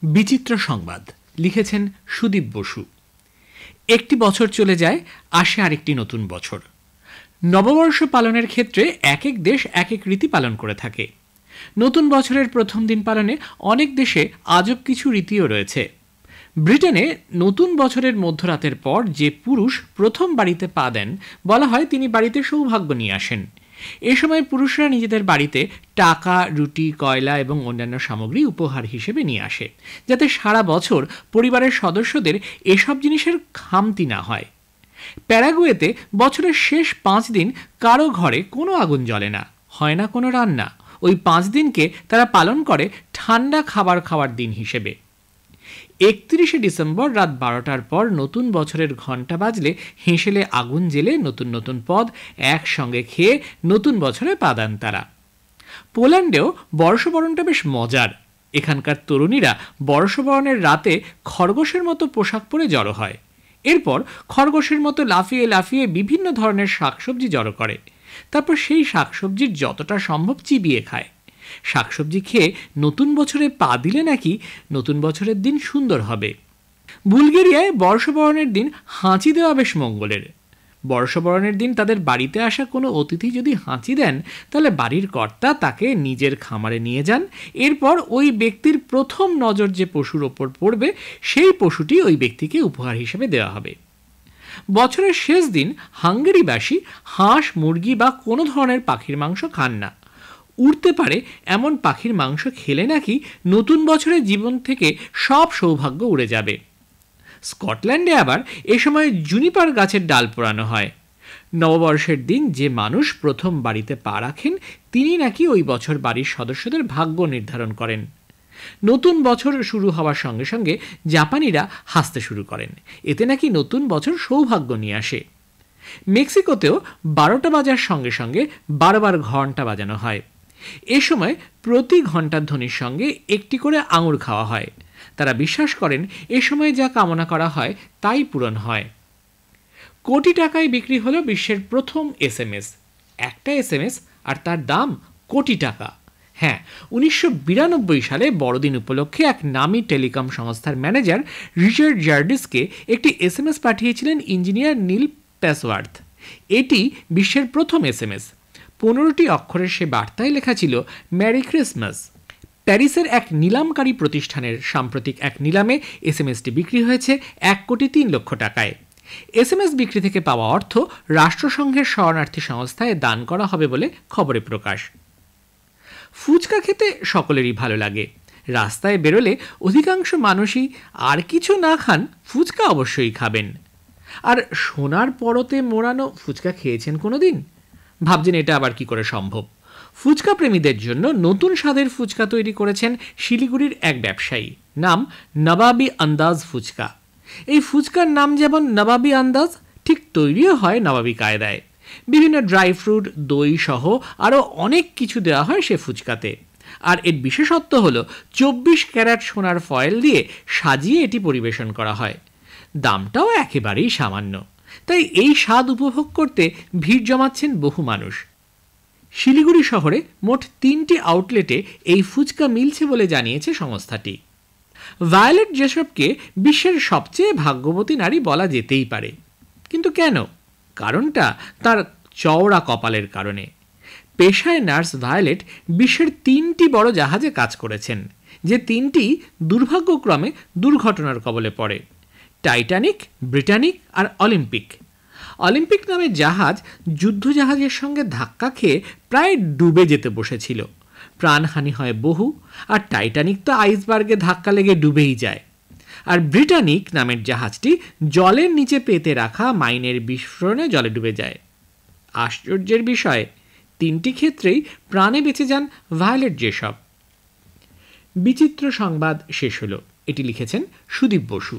বিচিত্র সংবাদ লিখেছেন সুদীপ বসু। একটি বছর চলে যায়, আসে আরেকটি নতুন বছর। নববর্ষ পালনের ক্ষেত্রে এক এক দেশ এক এক রীতি পালন করে থাকে। নতুন বছরের প্রথম দিন পালনে অনেক দেশে আজব কিছু রীতিও রয়েছে। ব্রিটেনে নতুন বছরের মধ্যরাতের পর যে পুরুষ প্রথম বাড়িতে পা দেন, বলা হয় তিনি বাড়িতে সৌভাগ্য নিয়ে আসেন। এ সময় পুরুষরা নিজেদের বাড়িতে টাকা, রুটি, কয়লা এবং অন্যান্য সামগ্রী উপহার হিসেবে নিয়ে আসে, যাতে সারা বছর পরিবারের সদস্যদের এসব জিনিসের খামতি না হয়। প্যারাগুয়েতে বছরের শেষ 5 দিন কারো ঘরে কোনো আগুন জ্বলে না, হয় না কোনো রান্না। ওই 5 দিনকে তারা পালন করে ঠান্ডা খাবার খাওয়ার দিন হিসেবে। 31শে ডিসেম্বর রাত 12টার পর নতুন বছরের ঘণ্টা বাজলে হেঁসেলে আগুন জ্বেলে নতুন নতুন পদ একসঙ্গে খেয়ে নতুন বছরে পা দেন তারা। পোল্যান্ডেও বর্ষবরণটা বেশ মজার। এখানকার তরুণীরা বর্ষবরণের রাতে খরগোশের মতো পোশাক পরে জড়ো হয়। এরপর খরগোশের মতো লাফিয়ে লাফিয়ে বিভিন্ন ধরনের শাকসবজি জড়ো করে। তারপর সেই শাকসবজির যতটা সম্ভব চিবিয়ে খায়। শাকসবজি খেয়ে নতুন বছরে পা দিলে নাকি নতুন বছরের দিন সুন্দর হবে। বুলগেরিয়ায় বর্ষবরণের দিন হাঁচি দেওয়া বেশ মঙ্গলের। বর্ষবরণের দিন তাদের বাড়িতে আসা কোনো অতিথি যদি হাঁচি দেন, তাহলে বাড়ির কর্তা তাকে নিজের খামারে নিয়ে যান। এরপর ওই ব্যক্তির প্রথম নজর যে পশুর ওপর পড়বে, সেই পশুটি ওই ব্যক্তিকে উপহার হিসেবে দেওয়া হবে। বছরের শেষ দিন হাঙ্গেরিবাসী হাঁস, মুরগি বা কোনো ধরনের পাখির মাংস খান না। উড়তে পারে এমন পাখির মাংস খেলে নাকি নতুন বছরের জীবন থেকে সব সৌভাগ্য উড়ে যাবে। স্কটল্যান্ডে আবার এ সময় জুনিপার গাছের ডাল পোড়ানো হয়। নববর্ষের দিন যে মানুষ প্রথম বাড়িতে পা রাখেন, তিনি নাকি ওই বছর বাড়ির সদস্যদের ভাগ্য নির্ধারণ করেন। নতুন বছর শুরু হওয়ার সঙ্গে সঙ্গে জাপানিরা হাসতে শুরু করেন। এতে নাকি নতুন বছর সৌভাগ্য নিয়ে আসে। মেক্সিকোতেও 12টা বাজার সঙ্গে সঙ্গে 12 বার ঘণ্টা বাজানো হয়। এ সময় প্রতি ঘণ্টার ধ্বনির সঙ্গে একটি করে আঙুর খাওয়া হয়। তারা বিশ্বাস করেন এ সময় যা কামনা করা হয় তাই পূরণ হয়। কোটি টাকায় বিক্রি হলো বিশ্বের প্রথম SMS। একটা SMS আর তার দাম কোটি টাকা। হ্যাঁ, 1992 সালে বড়দিন উপলক্ষে এক নামী টেলিকম সংস্থার ম্যানেজার রিচার্ড জার্ডিসকে একটি SMS পাঠিয়েছিলেন ইঞ্জিনিয়ার নীল প্যাসওয়ার্থ। এটি বিশ্বের প্রথম SMS। 15টি অক্ষরের সে বার্তায় লেখা ছিল ম্যারি ক্রিসমাস। প্যারিসের এক নিলামকারী প্রতিষ্ঠানের সাম্প্রতিক এক নিলামে SMSটি বিক্রি হয়েছে 1,03,00,000 টাকায়। SMS বিক্রি থেকে পাওয়া অর্থ রাষ্ট্রসংঘের শরণার্থী সংস্থায় দান করা হবে বলে খবরে প্রকাশ। ফুচকা খেতে সকলেরই ভালো লাগে। রাস্তায় বেরোলে অধিকাংশ মানুষই আর কিছু না খান, ফুচকা অবশ্যই খাবেন। আর সোনার পরতে মোড়ানো ফুচকা খেয়েছেন কোনোদিন? ভাবছেন এটা আবার কি করে সম্ভব? ফুচকা প্রেমীদের জন্য নতুন স্বাদের ফুচকা তৈরি করেছেন শিলিগুড়ির এক ব্যবসায়ী। নাম নবাবী আন্দাজ ফুচকা। এই ফুচকার নাম যেমন নবাবী আন্দাজ, ঠিক তৈরিও হয় নবাবী কায়দায়। বিভিন্ন ড্রাই ফ্রুট, দই সহ আরও অনেক কিছু দেওয়া হয় সে ফুচকাতে। আর এর বিশেষত্ব হলো 24 ক্যারেট সোনার ফয়েল দিয়ে সাজিয়ে এটি পরিবেশন করা হয়। দামটাও একেবারেই সামান্য। তাই এই স্বাদ উপভোগ করতে ভিড় জমাচ্ছেন বহু মানুষ। শিলিগুড়ি শহরে মোট 3টি আউটলেটে এই ফুচকা মিলছে বলে জানিয়েছে সংস্থাটি। ভায়োলেট জেসপকে বিশ্বের সবচেয়ে ভাগ্যবতী নারী বলা যেতেই পারে। কিন্তু কেন? কারণটা তার চওড়া কপালের কারণে। পেশায় নার্স ভায়োলেট বিশ্বের 3টি বড় জাহাজে কাজ করেছেন, যে 3টি দুর্ভাগ্যক্রমে দুর্ঘটনার কবলে পড়ে: টাইটানিক, ব্রিটানিক আর অলিম্পিক। অলিম্পিক নামের জাহাজ যুদ্ধজাহাজের সঙ্গে ধাক্কা খেয়ে প্রায় ডুবে যেতে বসেছিল। প্রাণহানি হয় বহু। আর টাইটানিক তো আইসবার্গে ধাক্কা লেগে ডুবেই যায়। আর ব্রিটানিক নামের জাহাজটি জলের নিচে পেতে রাখা মাইনের বিস্ফোরণে জলে ডুবে যায়। আশ্চর্যের বিষয়, 3টি ক্ষেত্রেই প্রাণে বেঁচে যান ভায়োলেট জেসপ। বিচিত্র সংবাদ শেষ হলো। এটি লিখেছেন সুদীপ বসু।